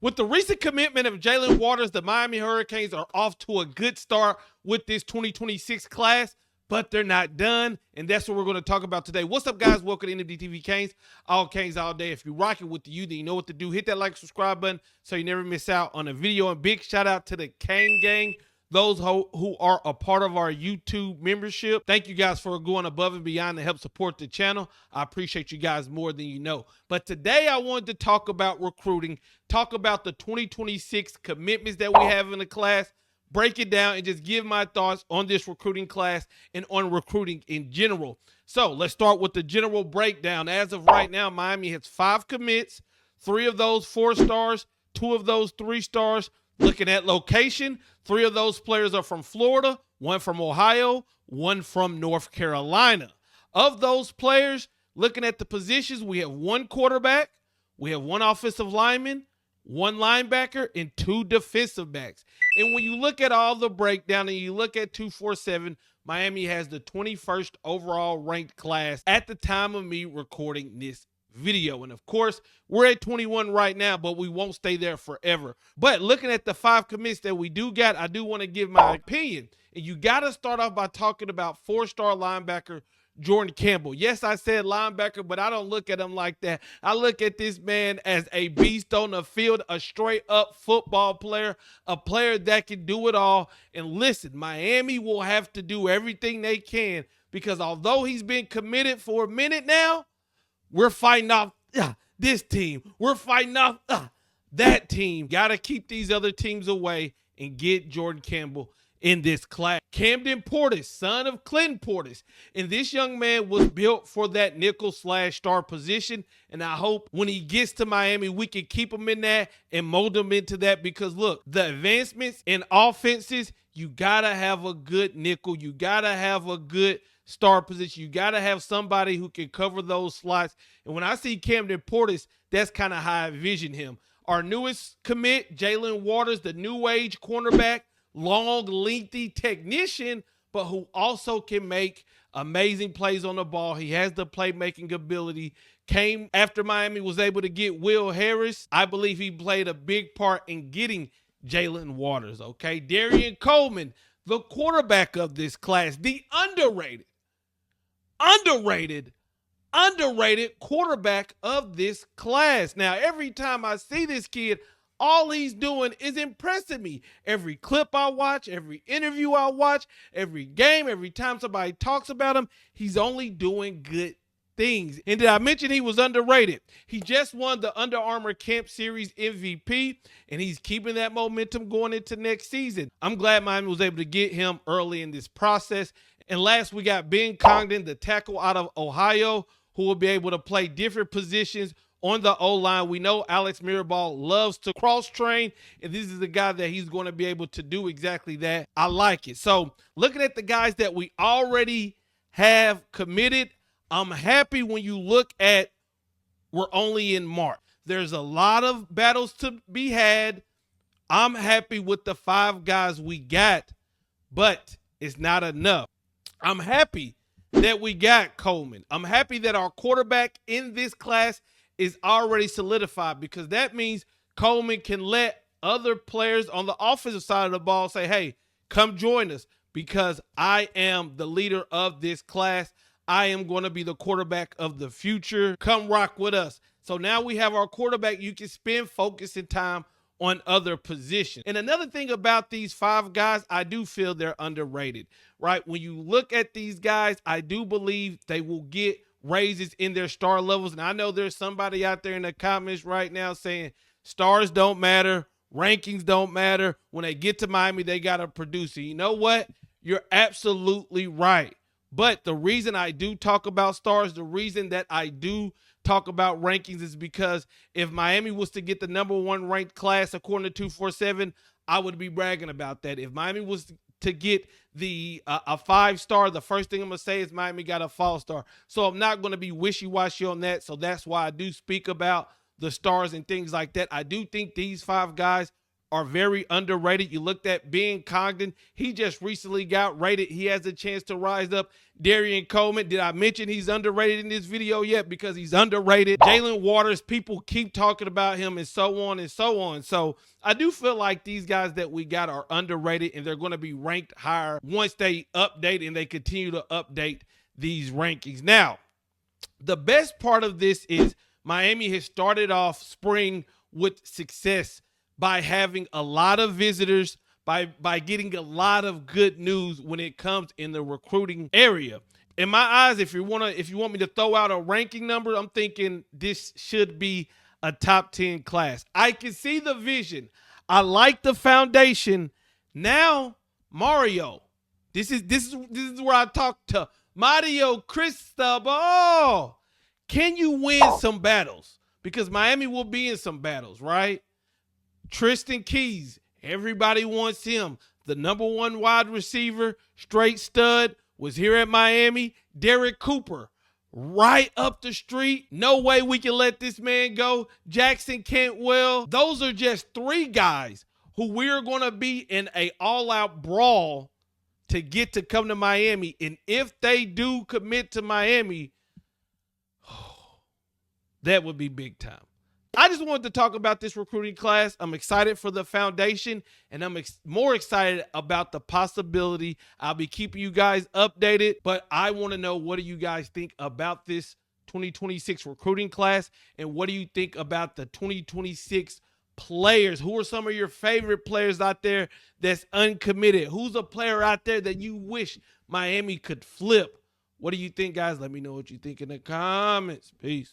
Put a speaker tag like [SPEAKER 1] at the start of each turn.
[SPEAKER 1] With the recent commitment of Jalen Waters, the Miami Hurricanes are off to a good start with this 2026 class, but they're not done, and that's what we're going to talk about today. What's up, guys? Welcome to NFDTV Canes. All Canes all day. If you're rocking with the U, then you know what to do. Hit that like, subscribe button so you never miss out on a video. And big shout out to the Cane Gang, those who are a part of our YouTube membership. Thank you guys for going above and beyond to help support the channel. I appreciate you guys more than you know. But today I wanted to talk about recruiting, talk about the 2026 commitments that we have in the class, break it down, and just give my thoughts on this recruiting class and on recruiting in general. So let's start with the general breakdown. As of right now, Miami has 5 commits, 3 of those 4 stars, 2 of those 3 stars. Looking at location, 3 of those players are from Florida, 1 from Ohio, 1 from North Carolina. Of those players, looking at the positions, we have 1 quarterback, we have 1 offensive lineman, 1 linebacker, and 2 defensive backs. And when you look at all the breakdown and you look at 247, Miami has the 21st overall ranked class at the time of me recording this video. And of course, we're at 21 right now, but we won't stay there forever. But looking at the 5 commits that we do got, I do want to give my opinion. And you got to start off by talking about 4-star linebacker Jordan Campbell. Yes, I said linebacker, but I don't look at him like that. I look at this man as a beast on the field, a straight up football player, a player that can do it all. And listen, Miami will have to do everything they can, because although he's been committed for a minute now, we're fighting off this team. We're fighting off that team. Got to keep these other teams away and get Jordan Campbell in this class. Camden Portis, son of Clinton Portis. And this young man was built for that nickel/star position. And I hope when he gets to Miami, we can keep him in that and mold him into that. Because look, the advancements in offenses, you got to have a good nickel. You got to have a good star position. You got to have somebody who can cover those slots. And when I see Camden Portis, that's kind of how I envision him. Our newest commit, Jalen Waters, the new age cornerback, long, lengthy technician, but who also can make amazing plays on the ball. He has the playmaking ability. Came after Miami was able to get Will Harris. I believe he played a big part in getting Jalen Waters, okay? Darian Coleman, the quarterback of this class, the underrated quarterback of this class. Now, every time I see this kid, all he's doing is impressing me. Every clip I watch, every interview I watch, every game, every time somebody talks about him, he's only doing good things. And did I mention he was underrated? He just won the Under Armour Camp Series MVP, and he's keeping that momentum going into next season. I'm glad Miami was able to get him early in this process. And last, we got Ben Congdon, the tackle out of Ohio, who will be able to play different positions on the O-line. We know Alex Mirabal loves to cross-train, and this is the guy that he's going to be able to do exactly that. I like it. So looking at the guys that we already have committed, I'm happy when you look at we're only in March. There's a lot of battles to be had. I'm happy with the 5 guys we got, but it's not enough. I'm happy that we got Coleman. I'm happy that our quarterback in this class is already solidified, because that means Coleman can let other players on the offensive side of the ball say, hey, come join us, because I am the leader of this class. I am going to be the quarterback of the future. Come rock with us. So now we have our quarterback. You can spend focus and time on other positions. And another thing about these 5 guys, I do feel they're underrated, right? When you look at these guys, I do believe they will get raises in their star levels. And I know there's somebody out there in the comments right now saying stars don't matter, rankings don't matter. When they get to Miami, they got to produce it. You know what? You're absolutely right. But the reason I do talk about stars, the reason that I do talk about rankings, is because if Miami was to get the #1 ranked class according to 247, I would be bragging about that. If Miami was to get the a 5-star, the first thing I'm going to say is Miami got a 4-star. So I'm not going to be wishy-washy on that. So that's why I do speak about the stars and things like that. I do think these 5 guys are very underrated. You looked at Ben Congdon. He just recently got rated. He has a chance to rise up. Darian Coleman, did I mention he's underrated in this video yet? Because he's underrated. Jalen Waters, people keep talking about him and so on and so on. So I do feel like these guys that we got are underrated, and they're going to be ranked higher once they update and they continue to update these rankings. Now, the best part of this is Miami has started off spring with success by having a lot of visitors, by getting a lot of good news when it comes in the recruiting area. In my eyes, if you want me to throw out a ranking number, I'm thinking this should be a top 10 class. I can see the vision. I like the foundation. Now, Mario, this is where I talk to Mario Cristobal. Can you win some battles? Because Miami will be in some battles, right? Tristan Keys, everybody wants him. The #1 wide receiver, straight stud, was here at Miami. Derek Cooper, right up the street. No way we can let this man go. Jackson Cantwell. Those are just 3 guys who we're going to be in a all-out brawl to get to come to Miami. And if they do commit to Miami, that would be big time. I just wanted to talk about this recruiting class. I'm excited for the foundation, and I'm more excited about the possibility. I'll be keeping you guys updated, but I want to know, what do you guys think about this 2026 recruiting class, and what do you think about the 2026 players? Who are some of your favorite players out there that's uncommitted? Who's a player out there that you wish Miami could flip? What do you think, guys? Let me know what you think in the comments. Peace.